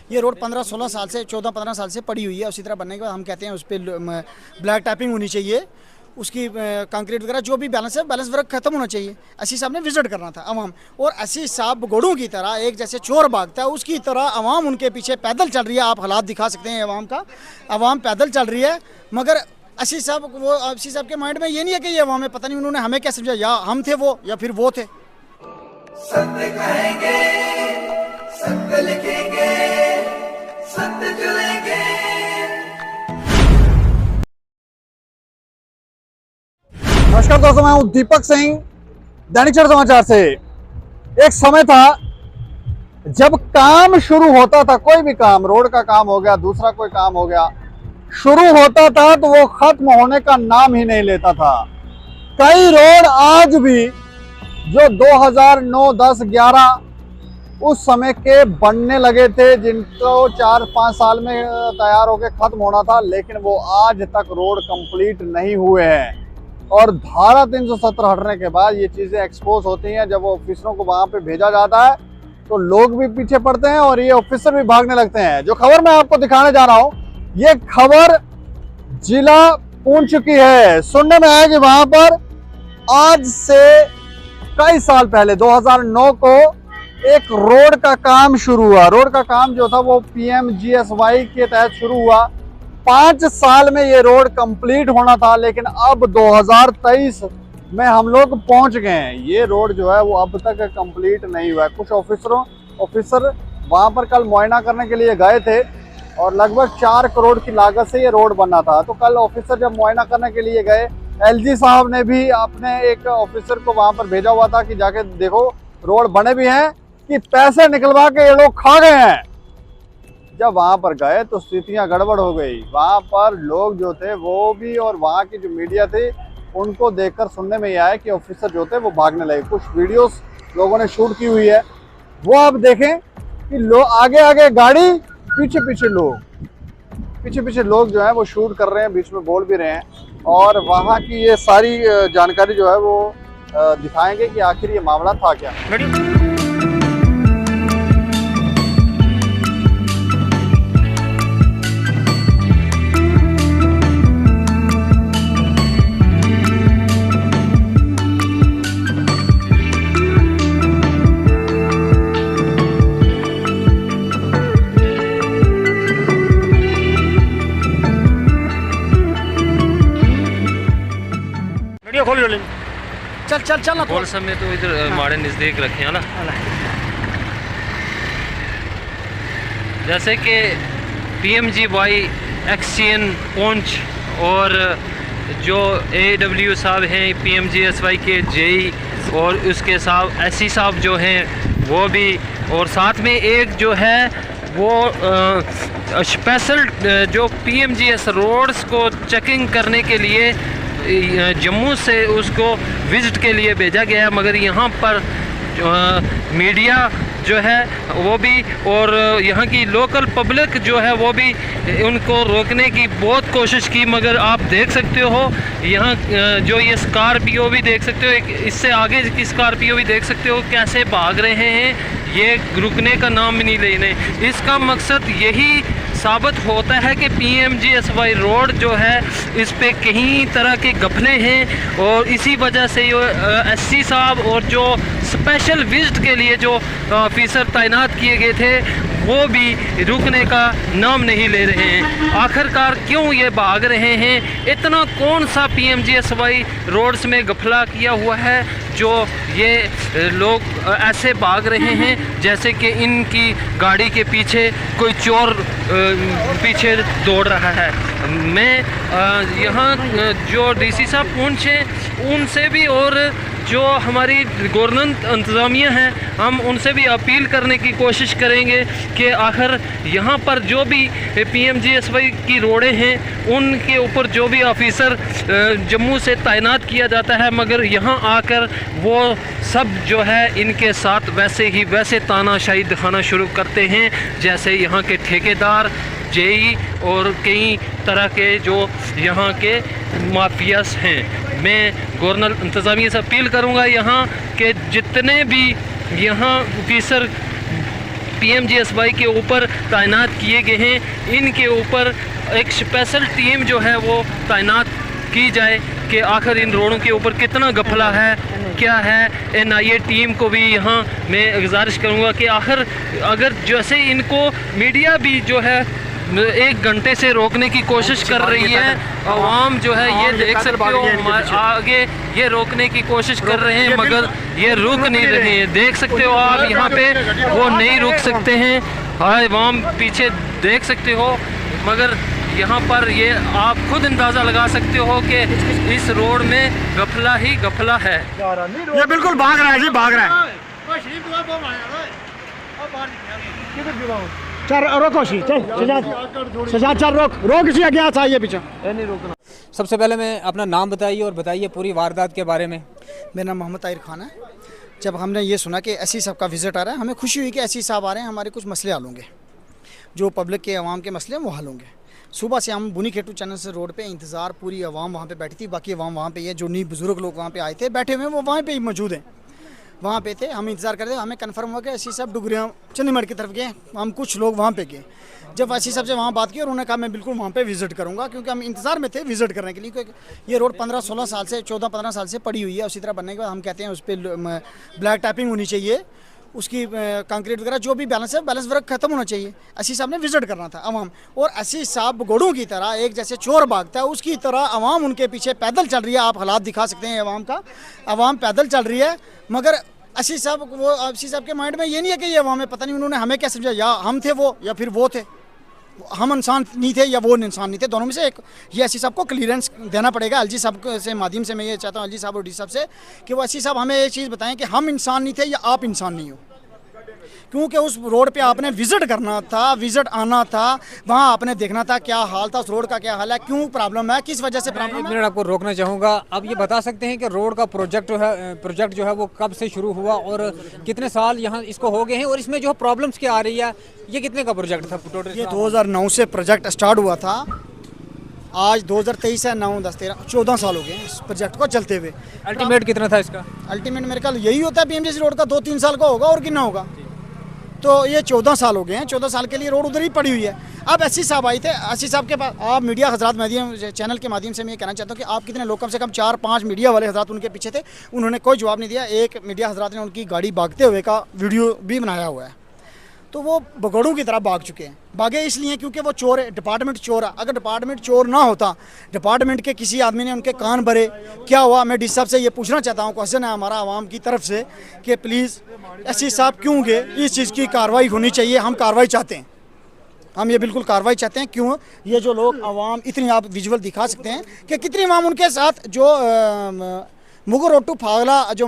ये रोड 15-16 साल से 14-15 साल से पड़ी हुई है। उसी तरह बनने के बाद हम कहते हैं उस पर ब्लैक टैपिंग होनी चाहिए, उसकी कंक्रीट वगैरह जो भी बैलेंस है, बैलेंस वर्क खत्म होना चाहिए। एससी साहब ने विजिट करना था अवाम, और एससी साहब घोड़ों की तरह एक जैसे चोर भागता है उसकी तरह अवाम उनके पीछे पैदल चल रही है। आप हालात दिखा सकते हैं अवाम का, अवाम पैदल चल रही है। मगर एससी साहब के माइंड में ये नहीं है कि ये अवाम है, पता नहीं उन्होंने हमें क्या समझा, या हम थे वो या फिर वो थे। सत्य कहेंगे, सत्य लिखेंगे, सत्य चलेंगे। नमस्कार दोस्तों, मैं हूं दीपक सिंह, दैनिक क्षण समाचार से। एक समय था जब काम शुरू होता था, कोई भी काम, रोड का काम हो गया, दूसरा कोई काम हो गया, शुरू होता था तो वो खत्म होने का नाम ही नहीं लेता था। कई रोड आज भी जो 2009, 10, 11 उस समय के बनने लगे थे, जिनको 4-5 साल में तैयार होकर खत्म होना था, लेकिन वो आज तक रोड कंप्लीट नहीं हुए हैं। और धारा 370 हटने के बाद ये चीजें एक्सपोज होती हैं। जब ऑफिसरों को वहां पे भेजा जाता है तो लोग भी पीछे पड़ते हैं और ये ऑफिसर भी भागने लगते हैं। जो खबर मैं आपको दिखाने जा रहा हूं, ये खबर जिला पुंछ की है। सुनने में आया कि वहां पर आज से कई साल पहले 2009 को एक रोड का काम शुरू हुआ। रोड का काम जो था वो PMGSY के तहत शुरू हुआ। 5 साल में ये रोड कंप्लीट होना था, लेकिन अब 2023 में हम लोग पहुंच गए हैं। ये रोड जो है वो अब तक कंप्लीट नहीं हुआ है। कुछ ऑफिसर वहां पर कल मुआयना करने के लिए गए थे और लगभग 4 करोड़ की लागत से ये रोड बनना था। तो कल ऑफिसर जब मुआयना करने के लिए गए, LG साहब ने भी अपने एक ऑफिसर को वहां पर भेजा हुआ था कि जाके देखो रोड बने भी हैं कि पैसे निकलवा के ये लोग खा गए हैं। जब वहां पर गए तो स्थितियां गड़बड़ हो गई। वहां पर लोग जो थे वो भी, और वहां की जो मीडिया थी, उनको देखकर सुनने में ये आया कि ऑफिसर जो थे वो भागने लगे। कुछ वीडियोस लोगों ने शूट की हुई है, वो आप देखें कि लोग आगे आगे गाड़ी, पीछे पीछे लोग जो है वो शूट कर रहे हैं, बीच में बोल भी रहे हैं। और वहाँ की ये सारी जानकारी जो है वो दिखाएंगे कि आखिर ये मामला था क्या। चल ना बोल समय तो इधर हमारे नज़दीक रखे हैं ना। जैसे कि PMGY, XCN पुंछ और जो AW साहब हैं PMGSY के JE, और उसके साथ SC साहब जो हैं वो भी, और साथ में एक जो है वो स्पेशल जो PMGS रोड्स को चेकिंग करने के लिए जम्मू से उसको विज़िट के लिए भेजा गया है। मगर यहाँ पर मीडिया जो है वो भी, और यहाँ की लोकल पब्लिक जो है वो भी उनको रोकने की बहुत कोशिश की। मगर आप देख सकते हो यहाँ जो ये स्कॉर्पियो भी देख सकते हो, इससे आगे की स्कॉर्पियो भी देख सकते हो कैसे भाग रहे हैं। ये रुकने का नाम भी नहीं ले रहे। इसका मकसद यही साबित होता है कि PMGSY रोड जो है इस पे कई तरह के घपले हैं, और इसी वजह से SC साहब और जो स्पेशल विजिट के लिए जो ऑफिसर तैनात किए गए थे वो भी रुकने का नाम नहीं ले रहे हैं। आखिरकार क्यों ये भाग रहे हैं? इतना कौन सा PMGSY रोड्स में घपला किया हुआ है जो ये लोग ऐसे भाग रहे हैं जैसे कि इनकी गाड़ी के पीछे कोई चोर पीछे दौड़ रहा है। मैं यहाँ जो DC साहब पुंछ हैं उनसे भी, और जो हमारी गवर्नमेंट इंतज़ामिया है, हम उनसे भी अपील करने की कोशिश करेंगे कि आखिर यहाँ पर जो भी PMGSY की रोडें हैं उनके ऊपर जो भी ऑफिसर जम्मू से तैनात किया जाता है, मगर यहाँ आकर वो सब जो है इनके साथ वैसे तानाशाही दिखाना शुरू करते हैं जैसे यहाँ के ठेकेदार, JE और कई तरह के जो यहाँ के माफियास हैं। मैं गवर्नर इंतज़ामिया से अपील करूँगा यहाँ के जितने भी यहाँ ऑफिसर PMGSY के ऊपर तैनात किए गए हैं, इनके ऊपर एक स्पेशल टीम जो है वो तैनात की जाए कि आखिर इन रोडों के ऊपर कितना गफला है, क्या है। NIA टीम को भी यहाँ मैं गुजारिश करूँगा कि आखिर अगर जैसे इनको मीडिया भी जो है 1 घंटे से रोकने की कोशिश कर रही है, आवाम जो है ये देख सकते हो आगे ये रोकने की कोशिश कर रहे हैं मगर ये रुक नहीं रहे हैं। देख सकते हो आप यहाँ पे वो नहीं रुक सकते हैं, आवाम पीछे देख सकते हो मगर यहाँ पर ये आप खुद अंदाज़ा लगा सकते हो कि इस रोड में गफला ही गफला है। ये बिल्कुल भाग रहा है जी, भाग रहा है। चल रोको सजाद चल रोक इसी आगे चाहिए पीछे नहीं रोकना। सबसे पहले मैं अपना नाम बताइए और बताइए पूरी वारदात के बारे में। मेरा नाम मोहम्मद ताहिर खान है। जब हमने ये सुना कि एससी साहब का विजिट आ रहा है, हमें खुशी हुई कि एससी साहब आ रहे हैं, हमारे कुछ मसले हल होंगे, जो पब्लिक के अवाम के मसले हैं वो हल होंगे। सुबह से हम बुनी खेटू चैनल से रोड पे इंतज़ार, पूरी आवाम वहाँ पे बैठी थी, बाकी आवाम वहाँ पे ये जो नी बुजुर्ग लोग वहाँ पे आए थे बैठे हुए हैं वो वहाँ पे ही मौजूद हैं, वहाँ पे थे। हम इंतज़ार करते, हमें कन्फर्म हुआ कि एससी साहब डुगरिया चंडीगढ़ की तरफ गए। हम कुछ लोग वहाँ पे गए, जब एससी साहब से वहाँ बात की और उन्होंने कहा मैं बिल्कुल वहाँ पे विज़िट करूँगा, क्योंकि हम इंतज़ार में थे विज़िट करने के लिए, क्योंकि ये रोड 15-16 साल से 14-15 साल से पड़ी हुई है। उसी तरह बनने के बाद हम कहते हैं उस पर ब्लैक टैपिंग होनी चाहिए, उसकी कंक्रीट वगैरह जो भी बैलेंस है, बैलेंस वर्क खत्म होना चाहिए। एससी साहब ने विजिट करना था अवाम, और एससी साहब घोड़ों की तरह एक जैसे चोर भागता है उसकी तरह अवाम उनके पीछे पैदल चल रही है। आप हालात दिखा सकते हैं अवाम का, अवाम पैदल चल रही है मगर एससी साहब के माइंड में ये नहीं है कि ये अवाम है, पता नहीं उन्होंने हमें क्या समझा, या हम थे वो या फिर वो थे, हम इंसान नहीं थे या वो इंसान नहीं थे, दोनों में से एक। ये एससी साहब को क्लियरेंस देना पड़ेगा। एलजी साहब से माध्यम से मैं ये चाहता हूँ, एलजी साहब और डी साहब से, कि वो एससी साहब हमें ये चीज़ बताएं कि हम इंसान नहीं थे या आप इंसान नहीं हो, क्योंकि उस रोड पे आपने विजिट करना था, विजिट आना था, वहाँ आपने देखना था क्या हाल था, उस रोड का क्या हाल है, क्यों प्रॉब्लम है, किस वजह से प्रॉब्लम है। 1 मिनट आपको रोकना चाहूँगा। अब ये बता सकते हैं कि रोड का प्रोजेक्ट जो है वो कब से शुरू हुआ और कितने साल यहाँ इसको हो गए हैं, और इसमें जो प्रॉब्लम्स क्या आ रही है, ये कितने का प्रोजेक्ट था टोटल? ये 2009 से प्रोजेक्ट स्टार्ट हुआ था, आज 2023 है, 9, 10, 13, 14 साल हो गए इस प्रोजेक्ट को चलते हुए। अल्टीमेट कितना था इसका? अल्टीमेट मेरे ख्याल यही होता है PMGC रोड का 2-3 साल का होगा और कितना होगा, तो ये 14 साल हो गए हैं। 14 साल के लिए रोड उधर ही पड़ी हुई है। अब एससी साहब आए थे, एससी साहब के पास आप मीडिया हजरात माध्यम चैनल के माध्यम से मैं ये कहना चाहता हूँ कि आप कितने लोग, कम से कम 4-5 मीडिया वाले हजरात उनके पीछे थे, उन्होंने कोई जवाब नहीं दिया। एक मीडिया हजरात ने उनकी गाड़ी भागते हुए का वीडियो भी बनाया हुआ है, तो वो भगोड़ों की तरह भाग चुके हैं। भागे इसलिए क्योंकि वो चोर है, डिपार्टमेंट चोर है। अगर डिपार्टमेंट चोर ना होता, डिपार्टमेंट के किसी आदमी ने उनके कान भरे, क्या हुआ? मैं डी साहब से ये पूछना चाहता हूँ, क्वेश्चन है हमारा आवाम की तरफ से कि प्लीज़ एससी साहब क्यों गए, इस चीज़ की कार्रवाई होनी चाहिए। हम कार्रवाई चाहते हैं, हम ये बिल्कुल कार्रवाई चाहते हैं। क्यों? ये जो लोग आवाम इतनी, आप विजुअल दिखा सकते हैं कि कितनी आवाम उनके साथ, जो मुगल रोड टू फागला जो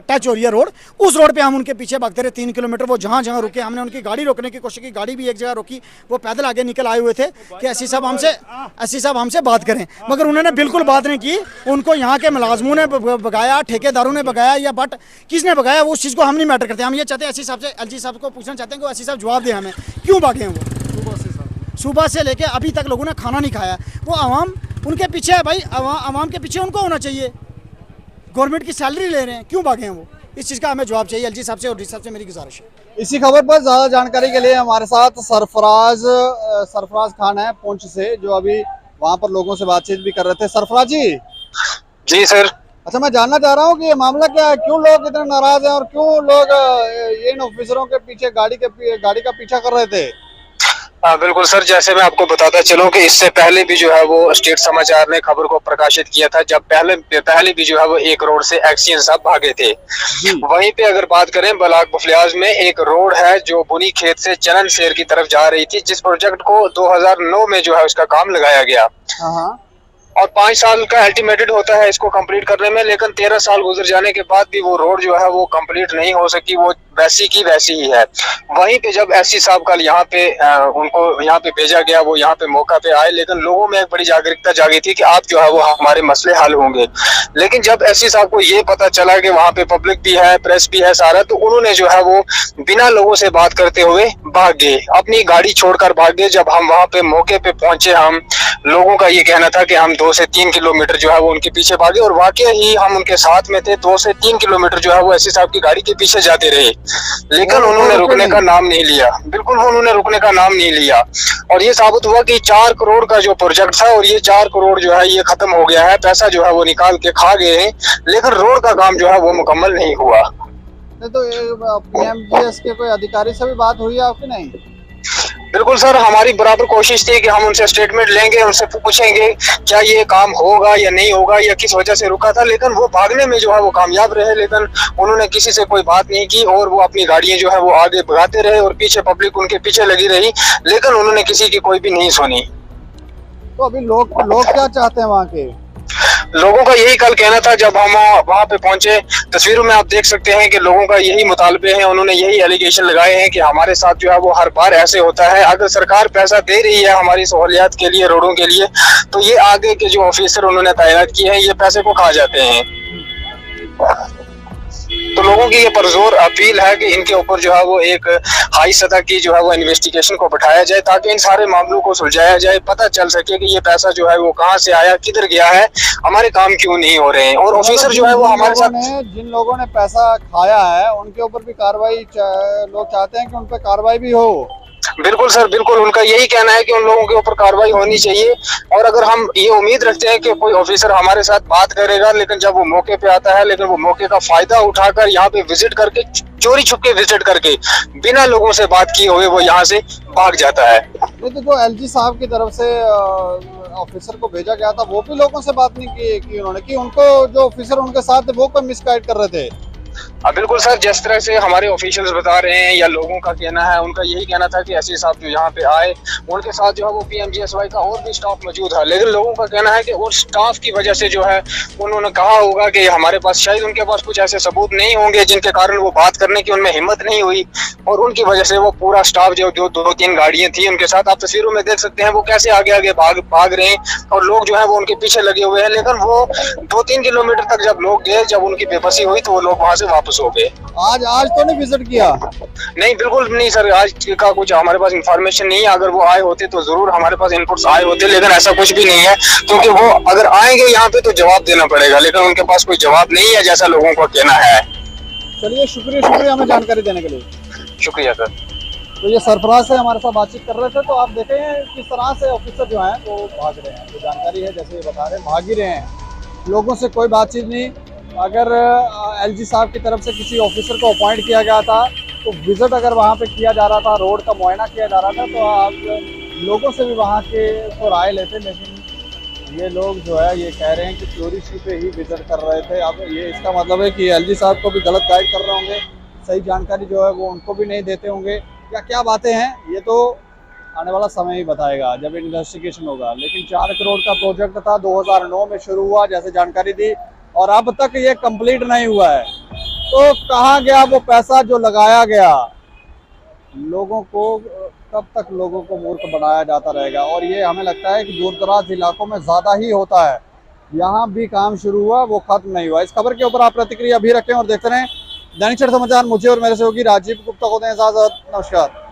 टच हो रही है रोड, उस रोड पे हम उनके पीछे भागते रहे 3 किलोमीटर। वो जहाँ जहाँ रुके हमने उनकी गाड़ी रोकने की कोशिश की, गाड़ी भी एक जगह रोकी, वो पैदल आगे निकल आए हुए थे कि एससी साहब हमसे बात करें, मगर उन्होंने बिल्कुल बात नहीं की। उनको यहाँ के मुलाजमों ने भगाया, ठेकेदारों ने भगाया, या बट किसने भगाया, वो उस चीज़ को हम नहीं मैटर करते। हम ये चाहते हैं एससी साहब से, एलजी साहब को पूछना चाहते हैं कि एससी साहब जवाब दें हमें, क्यों भागे हैं वो सुबह से लेके अभी तक लोगों ने खाना नहीं खाया। वो आवाम उनके पीछे है भाई, आवाम के पीछे उनको होना चाहिए। गवर्नमेंट की सैलरी ले रहे हैं, क्यों भागे हैं वो? इस चीज़ का हमें जवाब चाहिए। एलजी साहब से और डी साहब से मेरी गुजारिश है। इसी खबर पर ज़्यादा जानकारी के लिए हमारे साथ सरफराज खान है पुंछ से, जो अभी वहाँ पर लोगों से बातचीत भी कर रहे थे। सरफराज जी। जी सर। अच्छा, मैं जानना चाह रहा हूँ कि ये मामला क्या है, क्यों लोग इतने नाराज हैं और क्यों लोग इन ऑफिसरों के पीछे गाड़ी का पीछा कर रहे थे? बिल्कुल सर, जैसे मैं आपको बताता चलूं कि इससे पहले भी जो है वो स्टेट समाचार ने खबर को प्रकाशित किया था, जब पहले भी जो है वो एक रोड से एक्सीएन साहब भागे थे। वहीं पे अगर बात करें ब्लॉक बफलियाज में एक रोड है जो बुनी खेत से चनन शेर की तरफ जा रही थी, जिस प्रोजेक्ट को 2009 में जो है उसका काम लगाया गया और 5 साल का एल्टीमेटेड होता है इसको कंप्लीट करने में, लेकिन 13 साल गुजर जाने के बाद भी वो रोड जो है वो कंप्लीट नहीं हो सकी, वो वैसी की वैसी ही है। वहीं पे जब एससी साहब कल यहाँ पे उनको यहाँ पे भेजा गया, वो यहाँ पे मौका पे आए, लेकिन लोगों में एक बड़ी जागरूकता जागी थी कि आप जो है वो हमारे मसले हल होंगे। लेकिन जब एससी साहब को ये पता चला कि वहाँ पे पब्लिक भी है, प्रेस भी है सारा, तो उन्होंने जो है वो बिना लोगों से बात करते हुए भाग गए, अपनी गाड़ी छोड़कर भाग गए। जब हम वहाँ पे मौके पे पहुंचे, हम लोगों का ये कहना था कि हम 2 से 3 किलोमीटर जो है वो उनके पीछे भागे, और वाकई ही हम उनके साथ में थे। 2 से 3 किलोमीटर जो है वो एससी साहब की गाड़ी के पीछे जाते रहे, लेकिन उन्होंने रुकने का नाम नहीं लिया। बिल्कुल वो उन्होंने रुकने का नाम नहीं लिया, और ये साबित हुआ कि 4 करोड़ का जो प्रोजेक्ट था, और ये 4 करोड़ जो है ये खत्म हो गया है, पैसा जो है वो निकाल के खा गए हैं, लेकिन रोड का काम जो है वो मुकम्मल नहीं हुआ। नहीं तो पीएमजीएस के कोई अधिकारी से भी बात हुई है आपकी? नहीं। बिल्कुल सर, हमारी बराबर कोशिश थी कि हम उनसे स्टेटमेंट लेंगे, उनसे पूछेंगे क्या ये काम होगा या नहीं होगा, या किस वजह से रुका था, लेकिन वो भागने में जो है वो कामयाब रहे, लेकिन उन्होंने किसी से कोई बात नहीं की, और वो अपनी गाड़ियां जो है वो आगे भगाते रहे, और पीछे पब्लिक उनके पीछे लगी रही, लेकिन उन्होंने किसी की कोई भी नहीं सुनी। तो अभी लोग क्या चाहते हैं वहाँ के? लोगों का यही कल कहना था जब हम वहां पे पहुंचे। तस्वीरों में आप देख सकते हैं कि लोगों का यही मुतालबे हैं, उन्होंने यही एलिगेशन लगाए हैं कि हमारे साथ जो है वो हर बार ऐसे होता है। अगर सरकार पैसा दे रही है हमारी सहूलियात के लिए, रोडों के लिए, तो ये आगे के जो ऑफिसर उन्होंने तैनात किए हैं ये पैसे को खा जाते हैं। तो लोगों की ये पुरजोर अपील है कि इनके ऊपर जो है वो एक हाई सतह की जो है वो इन्वेस्टिगेशन को बैठाया जाए, ताकि इन सारे मामलों को सुलझाया जाए, पता चल सके कि ये पैसा जो है वो कहां से आया, किधर गया है, हमारे काम क्यों नहीं हो रहे हैं, और ऑफिसर जो है वो हमारे साथ। जिन लोगों ने पैसा खाया है उनके ऊपर भी कार्रवाई लोग चाहते हैं कि उन पर कार्रवाई भी हो। बिल्कुल सर, बिल्कुल उनका यही कहना है कि उन लोगों के ऊपर कार्रवाई होनी चाहिए, और अगर हम ये उम्मीद रखते हैं कि कोई ऑफिसर हमारे साथ बात करेगा, लेकिन जब वो मौके पे आता है, लेकिन वो मौके का फायदा उठाकर यहाँ पे विजिट करके, चोरी छुपके विजिट करके, बिना लोगों से बात किए हुए वो यहाँ से भाग जाता है। नहीं तो जो एलजी साहब की तरफ से ऑफिसर को भेजा गया था वो भी लोगों से बात नहीं की उन्होंने, कि उनको जो ऑफिसर उनके साथ थे वो कोई मिसगाइड कर रहे थे? बिल्कुल सर, जिस तरह से हमारे ऑफिशियल्स बता रहे हैं या लोगों का कहना है, उनका यही कहना था कि एसपी साहब जो यहाँ पे आए उनके साथ जो है वो पीएमजीएसवाई का और भी स्टाफ मौजूद है, लेकिन लोगों का कहना है कि और स्टाफ की वजह से जो है उन्होंने कहा होगा कि हमारे पास शायद उनके पास कुछ ऐसे सबूत नहीं होंगे जिनके कारण वो बात करने की उनमें हिम्मत नहीं हुई, और उनकी वजह से वो पूरा स्टाफ जो 2-3 गाड़ियां थी उनके साथ, आप तस्वीरों में देख सकते हैं वो कैसे आगे आगे भाग रहे हैं, और लोग जो है वो उनके पीछे लगे हुए हैं, लेकिन वो 2-3 किलोमीटर तक जब लोग गए, जब उनकी बेबसी हुई तो वो लोग वहां से वापस हो गए। आज तो नहीं विजिट किया? नहीं, बिल्कुल नहीं सर, आज का कुछ हमारे पास इंफॉर्मेशन नहीं है। अगर वो आए होते तो जरूर हमारे पास इनपुट्स आए होते, लेकिन ऐसा कुछ भी नहीं है, क्योंकि वो अगर आएंगे यहाँ पे तो जवाब देना पड़ेगा, लेकिन उनके पास कोई जवाब नहीं है जैसा लोगों का कहना है। चलिए, शुक्रिया हमें जानकारी देने के लिए। शुक्रिया सर। तो ये सरफराज से हमारे साथ बातचीत कर रहे थे, तो आप देखें किस तरह से ऑफिसर जो हैं वो भाग रहे हैं। जो जानकारी है जैसे ये बता रहे हैं, भाग ही रहे हैं, लोगों से कोई बातचीत नहीं। अगर एलजी साहब की तरफ से किसी ऑफिसर को अपॉइंट किया गया था तो विजिट अगर वहाँ पे किया जा रहा था, रोड का मुआयना किया जा रहा था, तो आप लोगों से भी वहाँ के तो राय लेते, लेकिन ये लोग जो है ये कह रहे हैं कि चोरी छुपे ही विजिट कर रहे थे। अब ये इसका मतलब है कि एलजी साहब को भी गलत गाइड कर रहे होंगे, सही जानकारी जो है वो उनको भी नहीं देते होंगे, या क्या बातें हैं ये तो आने वाला समय ही बताएगा जब इन्वेस्टिगेशन होगा। लेकिन 4 करोड़ का प्रोजेक्ट था, 2009 में शुरू हुआ जैसे जानकारी दी, और अब तक ये कंप्लीट नहीं हुआ है। तो कहाँ गया वो पैसा जो लगाया गया? लोगों को कब तक लोगों को मूर्ख बनाया जाता रहेगा? और ये हमें लगता है कि दूर दराज इलाकों में ज़्यादा ही होता है। यहाँ भी काम शुरू हुआ, वो खत्म नहीं हुआ। इस खबर के ऊपर आप प्रतिक्रिया भी रखें और देखते रहें दैनिक समाचार। मुझे और मेरे सहयोगी राजीव गुप्ता को दें इजाज़त। नमस्कार।